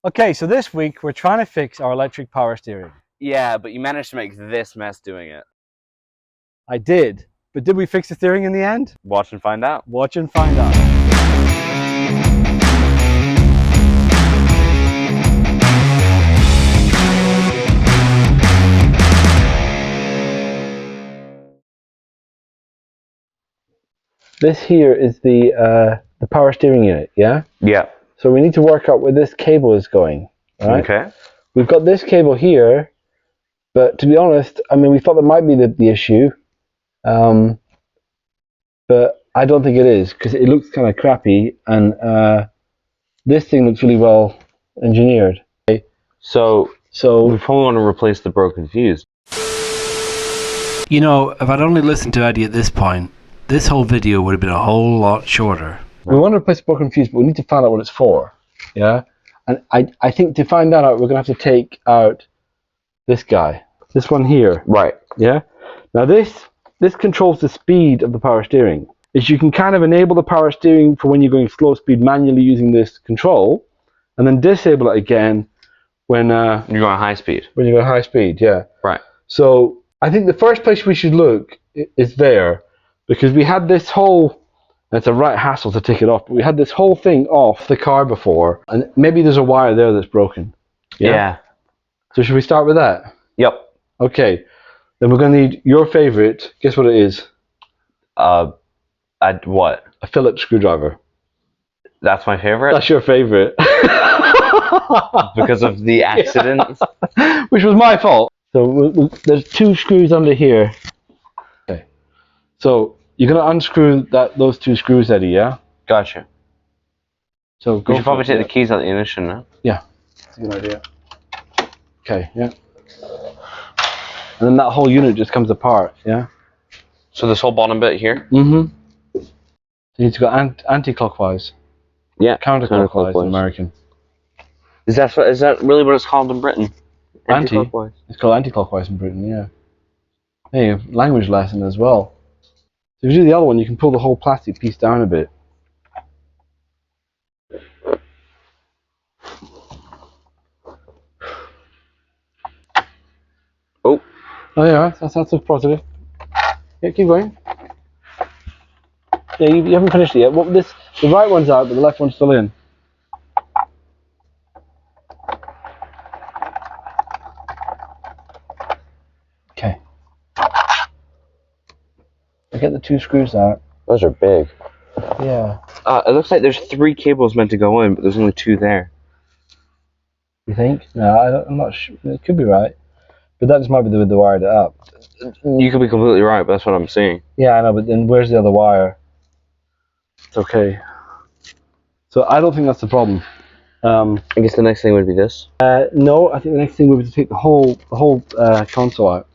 Okay, so this week we're trying to fix our electric power steering. Yeah, but you managed to make this mess doing it. I did, but did we fix the steering in the end? Watch and find out. Watch and find out. This here is the power steering unit, yeah? Yeah. So we need to work out where this cable is going, right? Okay. We've got this cable here, but to be honest, I mean, we thought that might be the issue, but I don't think it is, because it looks kind of crappy, and this thing looks really well engineered. So So we probably want to replace the broken fuse. You know, if I'd only listened to Eddie at this point, this whole video would have been a whole lot shorter. we want to replace the broken fuse, but we need to find out what it's for, yeah? And I think to find that out, we're going to have to take out this guy, this one here. Right. Yeah. Now this controls the speed of the power steering. Is you can kind of enable the power steering for when you're going slow speed manually using this control, and then disable it again when You're going high speed. you go high speed. Yeah. Right. So I think the first place we should look is there, because we had this whole. It's a right hassle to take it off, but we had this whole thing off the car before, and maybe there's a wire there that's broken. Yeah. So should we start with that? Yep. Okay. Then we're going to need your favorite. Guess what it is? What? A Phillips screwdriver. That's my favorite? That's your favorite. Because of the accident? Which was my fault. So there's two screws under here. Okay. So you're going to unscrew those two screws, Eddie, yeah? Gotcha. So go We should probably for it, take the keys out of the ignition now. Yeah. That's a good idea. Okay, yeah. And then that whole unit just comes apart, yeah? So this whole bottom bit here? Mm-hmm. So you need to go anti-clockwise. Yeah. Counterclockwise in American. Is that really what it's called in Britain? Anti-clockwise. It's called anti-clockwise in Britain, yeah. Hey, language lesson as well. So if you do the other one, you can pull the whole plastic piece down a bit. Oh. Oh yeah, that's looks positive. Yeah, keep going. Yeah, you haven't finished it yet. Well, the right one's out, but the left one's still in. Okay. I get the two screws out. Those are big. Yeah. It looks like there's 3 cables meant to go in, but there's only 2 there. You think? No, I'm not sure. It could be right. But that just might be the way they wired it up. You could be completely right, but that's what I'm seeing. Yeah, I know, but then where's the other wire? It's okay. So I don't think that's the problem. I guess the next thing would be this. No, I think the next thing would be to take the whole console out.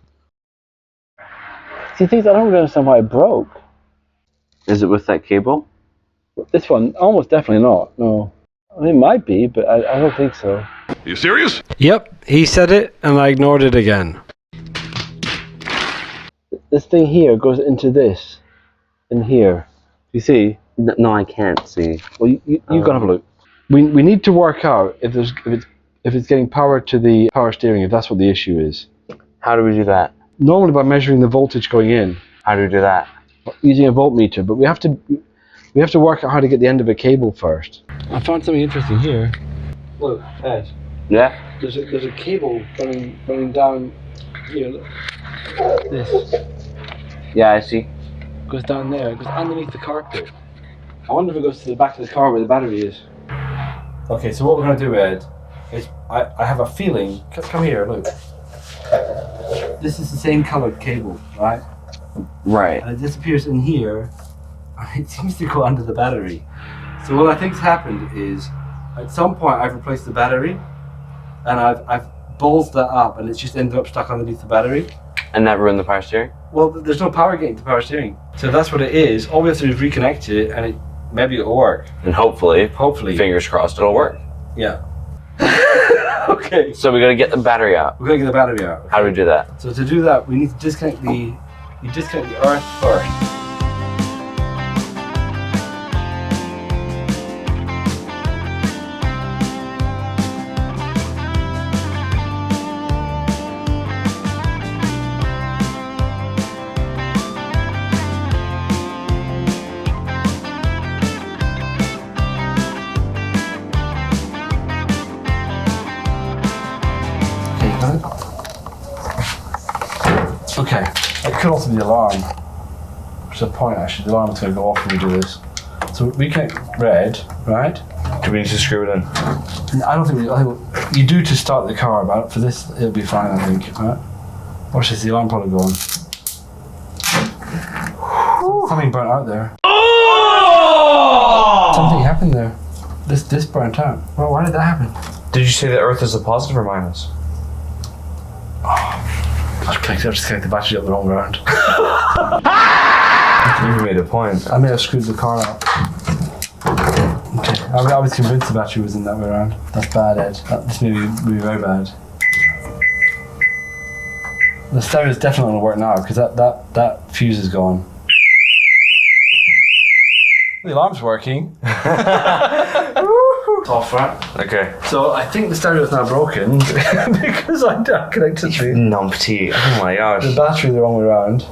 See, things I don't really understand why it broke. Is it with that cable? This one, almost definitely not. No, I mean, it might be, but I don't think so. Are you serious? Yep, he said it and I ignored it again. This thing here goes into this, in here. You see? No, I can't see. Well, you gotta have a look. We need to work out if it's getting power to the power steering, if that's what the issue is. How do we do that? Normally by measuring the voltage going in, How do we do that? using a voltmeter, but we have to work out how to get the end of a cable first. I found something interesting here. Look, Ed. Yeah? There's a cable running down here. Look. This Yeah, I see. goes down there. It goes underneath the carpet. I wonder if it goes to the back of the car where the battery is. Okay, so what we're gonna do, Ed, is I have a feeling. Come here, look. This is the same colored cable, right? Right. And it disappears in here, and it seems to go under the battery. So what I think's happened is, at some point I've replaced the battery, and I've ballsed that up, and it's just ended up stuck underneath the battery. And that ruined the power steering? Well, there's no power getting to power steering. So that's what it is. All we have to do is reconnect it, and maybe it'll work. And hopefully, Fingers crossed, it'll work. Yeah. Okay. So we gotta get the battery out. We're gonna get the battery out. Okay? How do we do that? So to do that, we need to disconnect the earth first. Okay, it could also be the alarm. Which is a point actually, the alarm's going to go off when we do this. So we connect red, right? Do we need to screw it in? I don't think you do to start the car, but for this it'll be fine, I think. Right? Watch this, the alarm probably going. Something burnt out there. Oh! Something happened there. This burnt out. Well, why did that happen? Did you say that Earth is a positive or minus? I'll just connect the battery up the wrong round. You made a point. I may have screwed the car up. Okay, I was convinced the battery was in that way around. That's bad, Ed. This may be very bad. The stereo's definitely going to work now because that fuse is gone. The alarm's working. It's off, right? Okay. So I think the stereo is now broken because I connected the Numpty. Oh my gosh. the battery the wrong way around.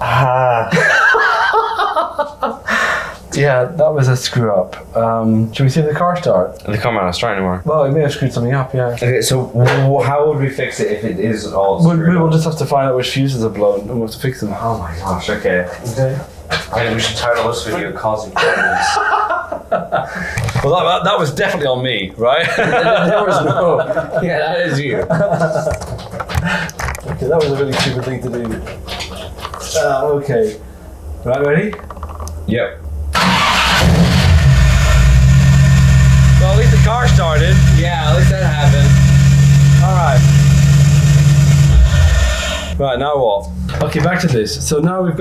Yeah, that was a screw up. Should we see the car start? The car might not start anymore. Well, it may have screwed something up, yeah. Okay, so how would we fix it if it is all We screwed will up? just have to find out which fuses are blown and we'll have to fix them. Oh my gosh, okay. Okay. I we should title this video Causing Problems. Well, that was definitely on me, right? There was no. Yeah, that is you. Okay, that was a really stupid thing to do. Okay. Right, ready? Yep. Well, at least the car started. Yeah, at least that happened. Alright. Right, now what? Okay, back to this. So now we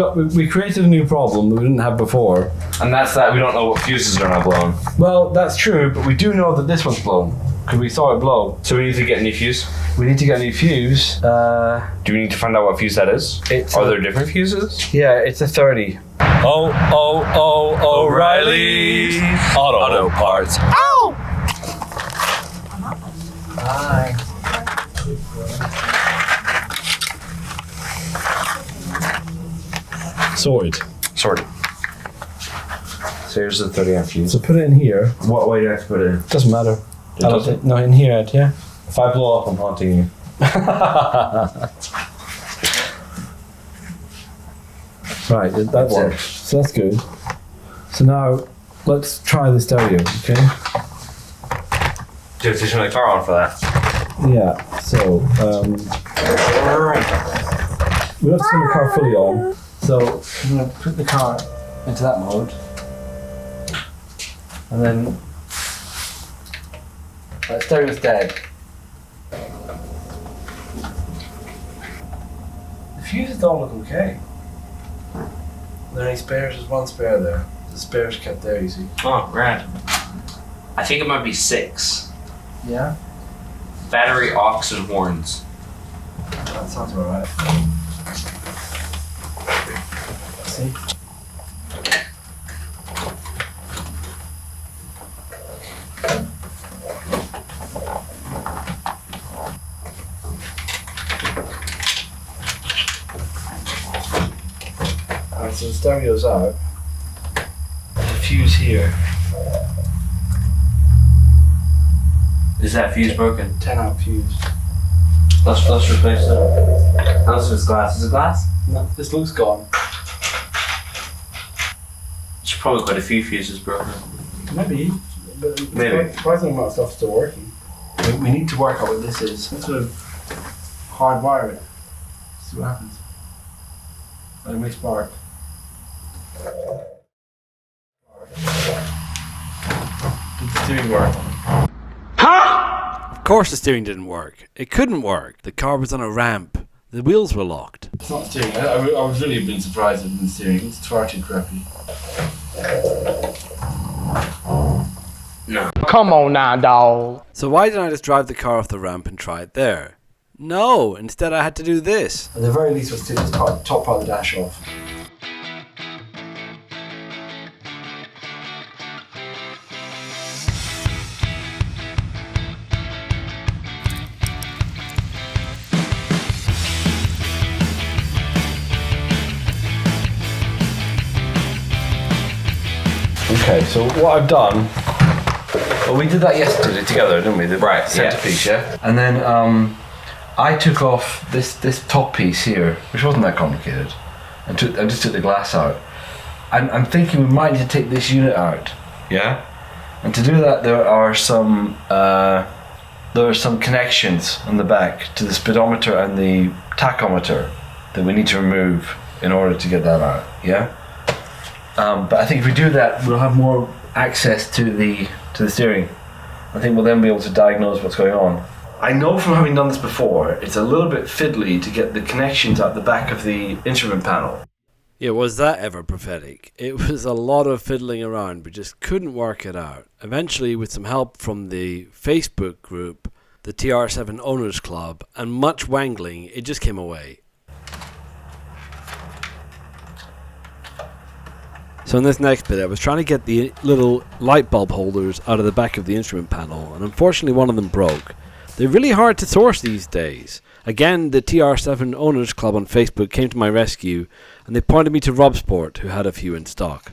created a new problem that we didn't have before. And that's that we don't know what fuses are not blown. Well, that's true, but we do know that this one's blown. Because we saw it blow. So we need to get a new fuse? We need to get a new fuse. Do we need to find out what fuse that is? Are there different fuses? Yeah, it's a 30. O'Reilly's Auto Parts. Ow! Hi. Sorted. Sorted. So here's the 30 amp fuse. So put it in here. What way do I have to put it in? Doesn't matter. It doesn't? No, in here, Ed, yeah. If I blow up, I'm haunting you. Right, that That's works. it. So that's good. So now let's try the stereo, okay? Do you have to turn the car on for that? Yeah. So we'll have to turn the car fully on. So I'm gonna put the car into that mode, and then the stereo's dead. The fuses don't look okay. Are there any spares? There's one spare there. The spare's kept there, you see. Oh, grand. I think it might be 6. Yeah? Battery, aux, and horns. That sounds about right. See? Alright, so the stereo's out. There's a fuse here. Is that fuse broken? 10 amp fuse. Let's replace it. Unless it's glass. Is it glass? No, this looks gone. There's probably quite a few fuses broken. Maybe. But Maybe. surprising amount of stuff's still working. We need to work out what this is. Let's sort of hardwire it. See what happens. Let me spark. Did the steering work? Of course the steering didn't work. It couldn't work. The car was on a ramp. The wheels were locked. It's not steering. I was really been surprised at the steering. It's far too crappy. No. Come on now, dawg. So why didn't I just drive the car off the ramp and try it there? No, instead I had to do this. At the very least, let's take this top part of the dash off. Okay, so what I've done, well, we did that yesterday together, didn't we? The Right, yeah. centerpiece, yeah. And then I took off this top piece here, which wasn't that complicated, and just took the glass out. I'm thinking we might need to take this unit out, yeah? And to do that, there are some connections on the back to the speedometer and the tachometer that we need to remove in order to get that out, yeah? But I think if we do that, we'll have more access to the steering. I think we'll then be able to diagnose what's going on. I know from having done this before, it's a little bit fiddly to get the connections at the back of the instrument panel. Yeah, was that ever prophetic? It was a lot of fiddling around, but just couldn't work it out. Eventually, with some help from the Facebook group, the TR7 Owners Club, and much wangling, it just came away. So in this next bit, I was trying to get the little light bulb holders out of the back of the instrument panel, and unfortunately one of them broke. They're really hard to source these days. Again, the TR7 Owners Club on Facebook came to my rescue, and they pointed me to Robsport, who had a few in stock.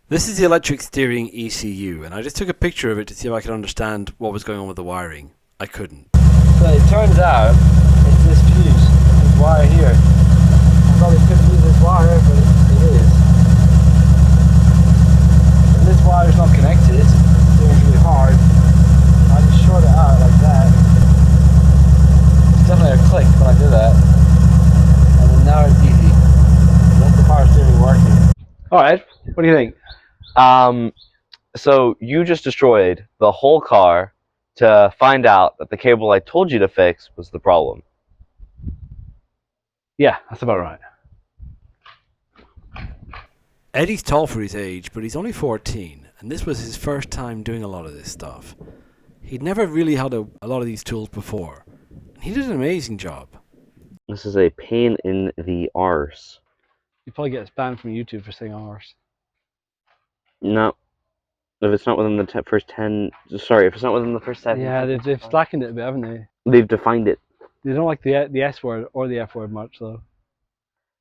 This is the electric steering ECU, and I just took a picture of it to see if I could understand what was going on with the wiring. I couldn't. So it turns out it's this fuse, this wire here. I probably couldn't use this wire, but it is. And this wire is not connected, it's really hard. I just short it out like that. It's definitely a click when I do that. And then now it's easy. That's the power steering working. Alright, what do you think? So you just destroyed the whole car to find out that the cable I told you to fix was the problem. Yeah, that's about right. Eddie's tall for his age, but he's only 14, and this was his first time doing a lot of this stuff. He'd never really had a lot of these tools before, and he did an amazing job. This is a pain in the arse. You probably get banned from YouTube for saying arse. No. If it's not within the first 10... Sorry, if it's not within the first 7... Yeah, they've slackened it a bit, haven't they? They've defined it. They don't like the S word or the F word much, though.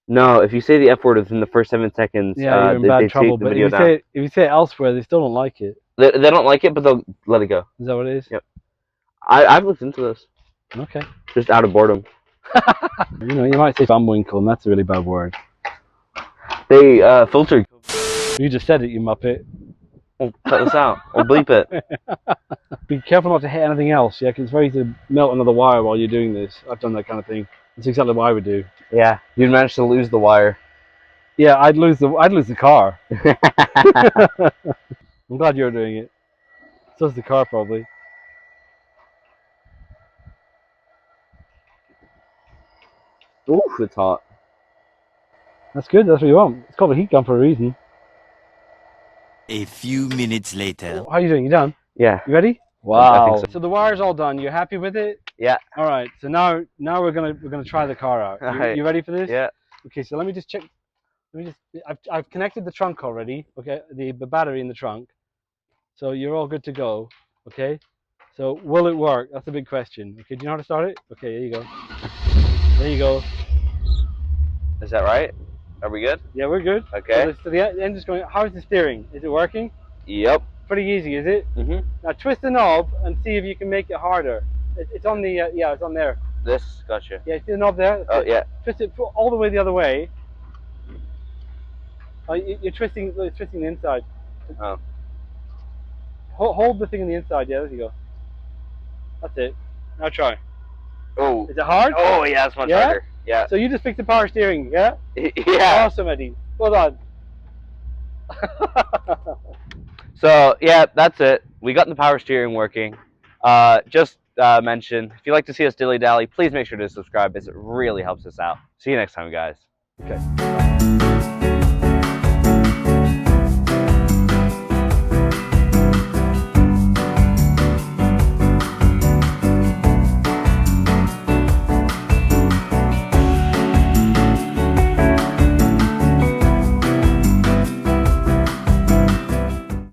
No, if you say the F word within the first 7 seconds, yeah, you're in bad trouble. But if you say it elsewhere, they still don't like it. They don't like it, but they'll let it go. Is that what it is? Yep. I've looked into this. Okay. Just out of boredom. You know, you might say Bumwinkle, and that's a really bad word. They filtered. You just said it, you muppet. We'll cut this out. We'll bleep it. Be careful not to hit anything else, yeah, because it's very easy to melt another wire while you're doing this. I've done that kind of thing. That's exactly what I would do. Yeah, you'd manage to lose the wire. Yeah, I'd lose the car. I'm glad you're doing it. So's the car, probably. Ooh, it's hot. That's good, that's what you want. It's called a heat gun for a reason. A few minutes later. How are you doing? You done? Yeah. You ready? I Wow. think So the wire's all done. You're happy with it? Yeah. All right. So now we're gonna try the car out. Alright. You ready for this? Yeah. Okay. So let me just check. I've connected the trunk already. Okay. The battery in the trunk. So you're all good to go. Okay. So will it work? That's a big question. Okay. Do you know how to start it? Okay. There you go. There you go. Is that right? Are we good? Yeah, we're good. Okay. So the engine's going. How's the steering? Is it working? Yep. Pretty easy, is it? Mm-hmm. Now twist the knob and see if you can make it harder. It's on the yeah, it's on there. This, gotcha. Yeah, see the knob there? That's Oh, it. yeah. Twist it all the way the other way. You're twisting the inside. Oh. Hold the thing on the inside. Yeah, there you go. That's it. Now try. Oh. Is it hard? Oh, yeah, it's much Yeah? harder. Yeah. So you just fixed the power steering, yeah? Yeah. Awesome, Eddie. Well done. So, yeah, that's it. We got the power steering working. Just mention, if you'd like to see us dilly-dally, please make sure to subscribe, as it really helps us out. See you next time, guys. Okay.